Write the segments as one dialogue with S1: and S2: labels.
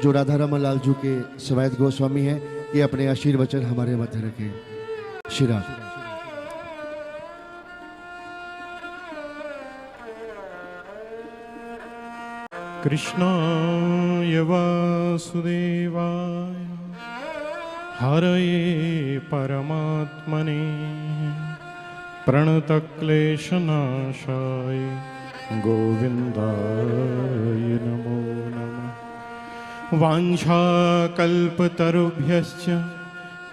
S1: जो राधा रमन लाल जी के सवैत गोस्वामी हैं, ये अपने आशीर्वचन हमारे मध्य रखें। शिरा
S2: कृष्णाय वासुदेवाय हरये परमात्मने प्रणतक्लेशनाशाय गोविन्दाय नमो नमः। वाञ्छाकल्पतरुभ्यश्च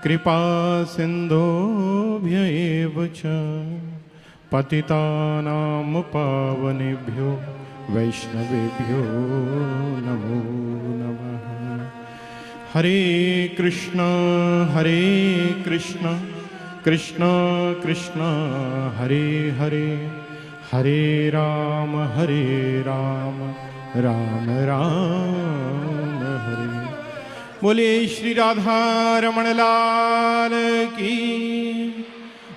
S2: कृपा सिन्धुभ्य एव च पतितानां पावनेभ्यो वैष्णवेभ्यो नमो नमः। हरे कृष्ण कृष्ण कृष्ण हरे हरे, हरे राम राम राम हरे। बोले श्री राधा रमण लाल की,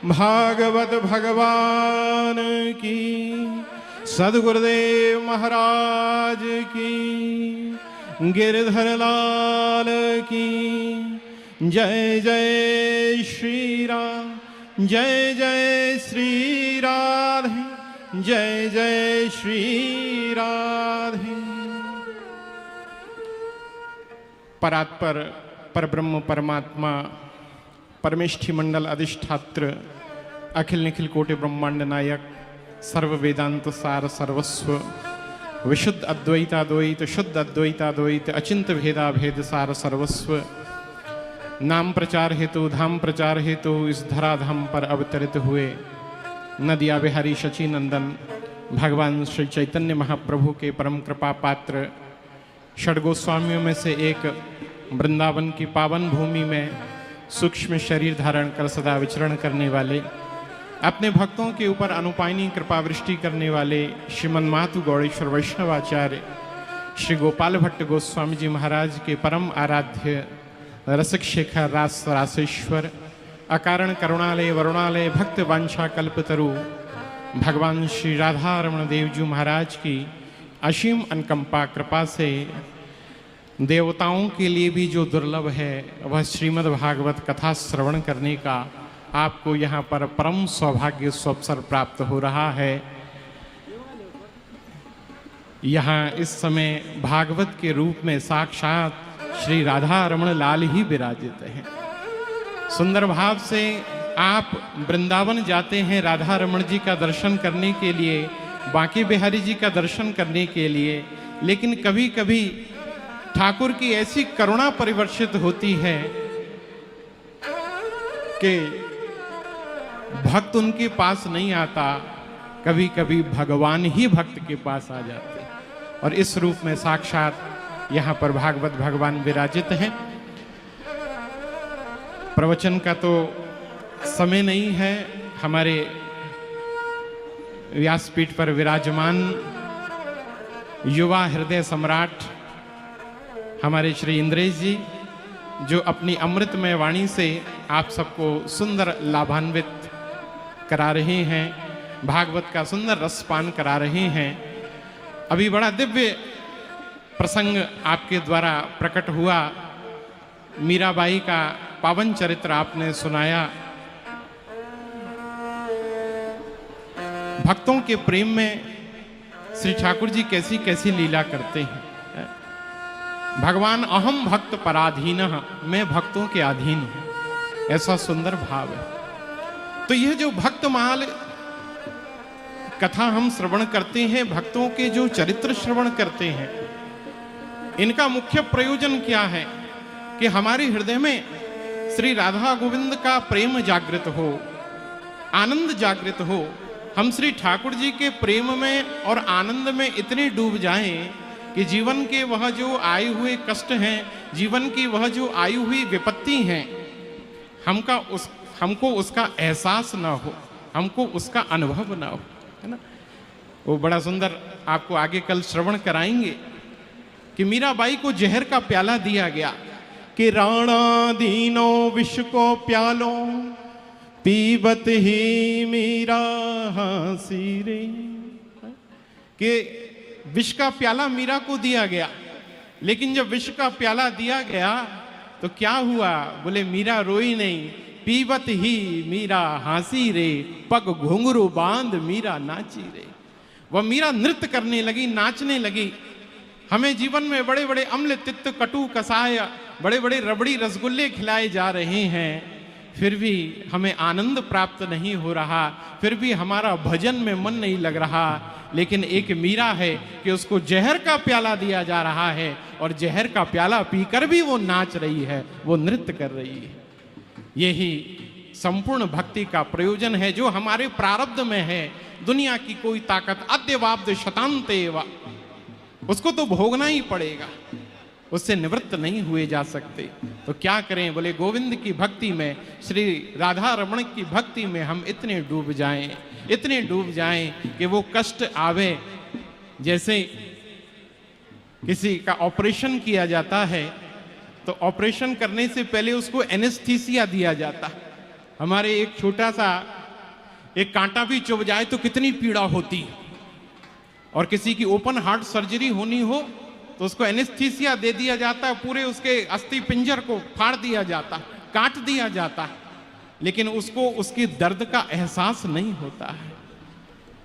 S2: भागवत भगवान की, सद्गुरुदेव महाराज की, गिरधर लाल की। जय जय श्री राम, जय जय श्री राधे, जय जय श्री राधे। परात्पर परब्रह्म परमात्मा परमेष्ठी मंडल अधिष्ठात्र अखिल निखिल कोटि ब्रह्मांड नायक सर्व वेदांत सार सर्वस्व विशुद्ध अद्वैताद्वैत शुद्ध अद्वैताद्वैत अचिंत भेदा भेद सार सर्वस्व नाम प्रचार हेतु धाम प्रचार हेतु इस धराधाम पर अवतरित हुए नदिया बिहारी शची नंदन भगवान श्री चैतन्य महाप्रभु के परम कृपा पात्र षड्गोस्वामियों में से एक वृंदावन की पावन भूमि में सूक्ष्म शरीर धारण कर सदा विचरण करने वाले, अपने भक्तों के ऊपर अनुपायनी कृपा वृष्टि करने वाले श्रीमन मातु गौड़ेश्वर वैष्णवाचार्य श्री गोपाल भट्ट गोस्वामी जी महाराज के परम आराध्य रसिक शेखर रास रासेश्वर अकारण करुणालय वरुणालय भक्त वांछा कल्पतरु भगवान श्री राधा रमण देव जी महाराज की असीम अनुकंपा कृपा से देवताओं के लिए भी जो दुर्लभ है वह श्रीमद् भागवत कथा श्रवण करने का आपको यहाँ पर परम सौभाग्य अवसर प्राप्त हो रहा है। यहाँ इस समय भागवत के रूप में साक्षात श्री राधा रमण लाल ही विराजित हैं। सुंदर भाव से आप वृंदावन जाते हैं राधा रमण जी का दर्शन करने के लिए, बांके बिहारी जी का दर्शन करने के लिए, लेकिन कभी कभी ठाकुर की ऐसी करुणा परिवर्षित होती है कि भक्त उनके पास नहीं आता, कभी कभी भगवान ही भक्त के पास आ जाते हैं। और इस रूप में साक्षात यहाँ पर भागवत भगवान विराजित हैं। प्रवचन का तो समय नहीं है। हमारे व्यासपीठ पर विराजमान युवा हृदय सम्राट हमारे श्री इंद्रेश जी, जो अपनी अमृतमय वाणी से आप सबको सुंदर लाभान्वित करा रहे हैं, भागवत का सुंदर रसपान करा रहे हैं। अभी बड़ा दिव्य प्रसंग आपके द्वारा प्रकट हुआ, मीराबाई का पावन चरित्र आपने सुनाया। भक्तों के प्रेम में श्री ठाकुर जी कैसी कैसी लीला करते हैं। भगवान अहम भक्त पराधीनः, मैं भक्तों के अधीन हूं, ऐसा सुंदर भाव है। तो यह जो भक्तमाल कथा हम श्रवण करते हैं, भक्तों के जो चरित्र श्रवण करते हैं, इनका मुख्य प्रयोजन क्या है कि हमारे हृदय में श्री राधा गोविंद का प्रेम जागृत हो, आनंद जागृत हो। हम श्री ठाकुर जी के प्रेम में और आनंद में इतने डूब जाएं कि जीवन के वह जो आए हुए कष्ट हैं, जीवन की वह जो आई हुई विपत्ति हैं, हमको उसका एहसास ना हो, हमको उसका अनुभव ना हो, है ना। वो बड़ा सुंदर आपको आगे कल श्रवण कराएंगे कि मीराबाई को जहर का प्याला दिया गया कि राणा दीनो विश्व को प्यालो पीबत ही मीरा हंसी रे, कि विष का प्याला मीरा को दिया गया लेकिन जब विष का प्याला दिया गया तो क्या हुआ? बोले मीरा रोई नहीं, पीवत ही मीरा हंसी रे, पग घुंघरू बांध मीरा नाची रे। वह मीरा नृत्य करने लगी, नाचने लगी। हमें जीवन में बड़े बड़े अम्ल तिक्त कटु कसाय, बड़े बड़े रबड़ी रसगुल्ले खिलाए जा रहे हैं, फिर भी हमें आनंद प्राप्त नहीं हो रहा, फिर भी हमारा भजन में मन नहीं लग रहा। लेकिन एक मीरा है कि उसको जहर का प्याला दिया जा रहा है और जहर का प्याला पीकर भी वो नाच रही है, वो नृत्य कर रही है। यही संपूर्ण भक्ति का प्रयोजन है जो हमारे प्रारब्ध में है। दुनिया की कोई ताकत अद्यवाब्द शतांतेव, उसको तो भोगना ही पड़ेगा, उससे निवृत्त नहीं हुए जा सकते। तो क्या करें? बोले गोविंद की भक्ति में, श्री राधा रमण की भक्ति में हम इतने डूब जाएं, इतने डूब जाएं कि वो कष्ट आवे। जैसे किसी का ऑपरेशन किया जाता है तो ऑपरेशन करने से पहले उसको एनेस्थीसिया दिया जाता। हमारे एक छोटा सा एक कांटा भी चुभ जाए तो कितनी पीड़ा होती, और किसी की ओपन हार्ट सर्जरी होनी हो तो उसको एनेस्थीसिया दे दिया जाता है, पूरे उसके अस्थि पिंजर को फाड़ दिया जाता, काट दिया जाता, लेकिन उसको उसकी दर्द का एहसास नहीं होता है।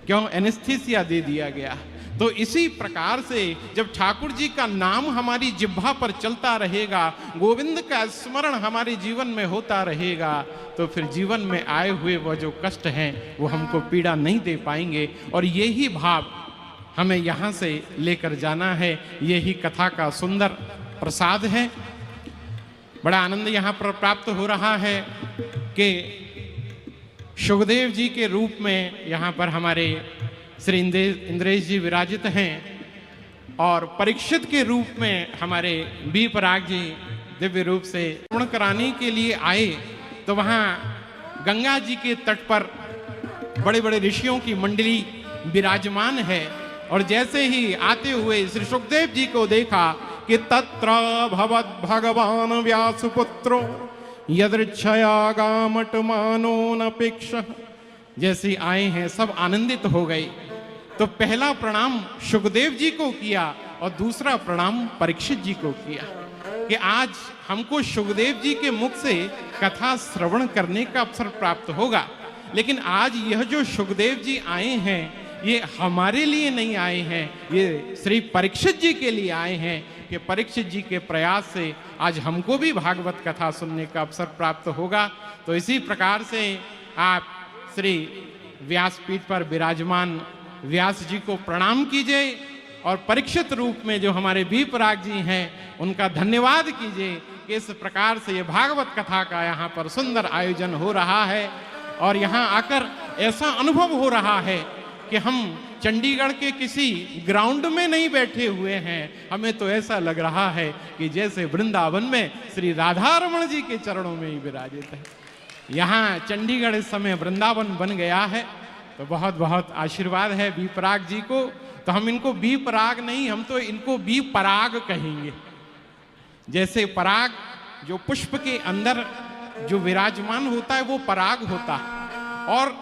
S2: क्यों? एनेस्थीसिया दे दिया गया। तो इसी प्रकार से जब ठाकुर जी का नाम हमारी जिह्वा पर चलता रहेगा, गोविंद का स्मरण हमारे जीवन में होता रहेगा, तो फिर जीवन में आए हुए वह जो कष्ट हैं वो हमको पीड़ा नहीं दे पाएंगे। और यही भाव हमें यहाँ से लेकर जाना है। यही कथा का सुंदर प्रसाद है। बड़ा आनंद यहाँ पर प्राप्त हो रहा है कि शुकदेव जी के रूप में यहाँ पर हमारे श्री इंद्रेश जी विराजित हैं, और परीक्षित के रूप में हमारे बी पराग जी दिव्य रूप से पूर्ण कराने के लिए आए। तो वहाँ गंगा जी के तट पर बड़े बड़े ऋषियों की मंडली विराजमान है, और जैसे ही आते हुए श्री सुखदेव जी को देखा कि तत्र भवद भगवान व्यासपुत्रो यदृच्छया गामट मानो नपेक्ष, जैसे आए हैं सब आनंदित हो गए। तो पहला प्रणाम सुखदेव जी को किया और दूसरा प्रणाम परीक्षित जी को किया कि आज हमको सुखदेव जी के मुख से कथा श्रवण करने का अवसर प्राप्त होगा। लेकिन आज यह जो सुखदेव जी आए हैं ये हमारे लिए नहीं आए हैं, ये श्री परीक्षित जी के लिए आए हैं कि परीक्षित जी के प्रयास से आज हमको भी भागवत कथा सुनने का अवसर प्राप्त होगा। तो इसी प्रकार से आप श्री व्यासपीठ पर विराजमान व्यास जी को प्रणाम कीजिए, और परीक्षित रूप में जो हमारे बी पराग जी हैं उनका धन्यवाद कीजिए कि इस प्रकार से ये भागवत कथा का यहाँ पर सुंदर आयोजन हो रहा है। और यहाँ आकर ऐसा अनुभव हो रहा है कि हम चंडीगढ़ के किसी ग्राउंड में नहीं बैठे हुए हैं, हमें तो ऐसा लग रहा है कि जैसे वृंदावन में श्री राधा रमण जी के चरणों में ही विराजित है। यहाँ चंडीगढ़ इस समय वृंदावन बन गया है। तो बहुत बहुत आशीर्वाद है बी पराग जी को। तो हम इनको बी पराग नहीं, हम तो इनको बी पराग कहेंगे। जैसे पराग जो पुष्प के अंदर जो विराजमान होता है वो पराग होता है, और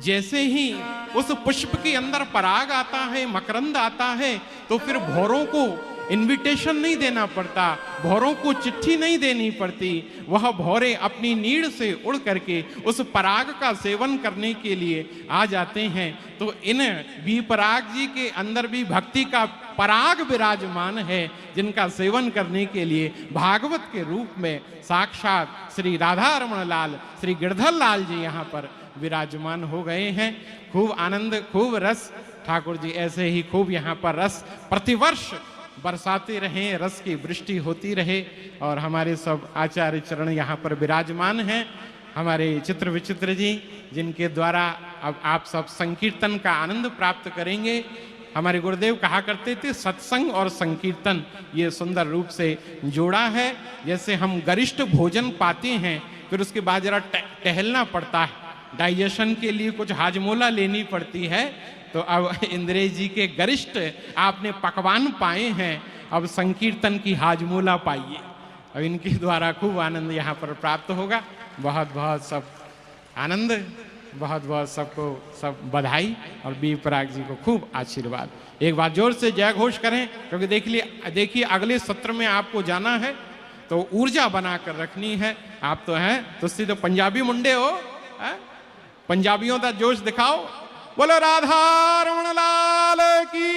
S2: जैसे ही उस पुष्प के अंदर पराग आता है, मकरंद आता है, तो फिर भौरों को इनविटेशन नहीं देना पड़ता, भौरों को चिट्ठी नहीं देनी पड़ती, वह भौरे अपनी नीड़ से उड़ करके उस पराग का सेवन करने के लिए आ जाते हैं। तो इन बी पराग जी के अंदर भी भक्ति का पराग विराजमान है, जिनका सेवन करने के लिए भागवत के रूप में साक्षात श्री राधा रमण लाल, श्री गिरधर लाल जी यहाँ पर विराजमान हो गए हैं। खूब आनंद, खूब रस, ठाकुर जी ऐसे ही खूब यहाँ पर रस प्रतिवर्ष बरसाते रहें, रस की वृष्टि होती रहे। और हमारे सब आचार्य चरण यहाँ पर विराजमान हैं, हमारे चित्र विचित्र जी, जिनके द्वारा अब आप सब संकीर्तन का आनंद प्राप्त करेंगे। हमारे गुरुदेव कहा करते थे सत्संग और संकीर्तन ये सुंदर रूप से जोड़ा है। जैसे हम गरिष्ठ भोजन पाते हैं, फिर उसके बाद जरा टहलना पड़ता है, डाइजेशन के लिए कुछ हाजमोला लेनी पड़ती है। तो अब इंद्रेश जी के गरिष्ठ आपने पकवान पाए हैं, अब संकीर्तन की हाजमोला पाइए। अब इनके द्वारा खूब आनंद यहाँ पर प्राप्त होगा। बहुत बहुत सब आनंद। बहुत बहुत सबको सब बधाई और बी पराग जी को खूब आशीर्वाद। एक बार जोर से जय घोष करें, क्योंकि देखिए अगले सत्र में आपको जाना है तो ऊर्जा बनाकर रखनी है। आप तो हैं तो पंजाबी मुंडे हो, पंजाबियों का जोश दिखाओ। बोलो राधा रमण लाल की।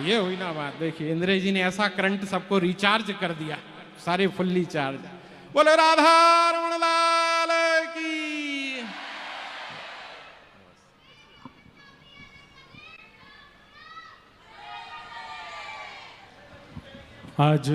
S2: ये हुई ना बात। देखिए इंद्र जी ने ऐसा करंट सबको रिचार्ज कर दिया, सारे फुल्ली चार्ज। बोलो राधा रमण लाल की।
S3: आज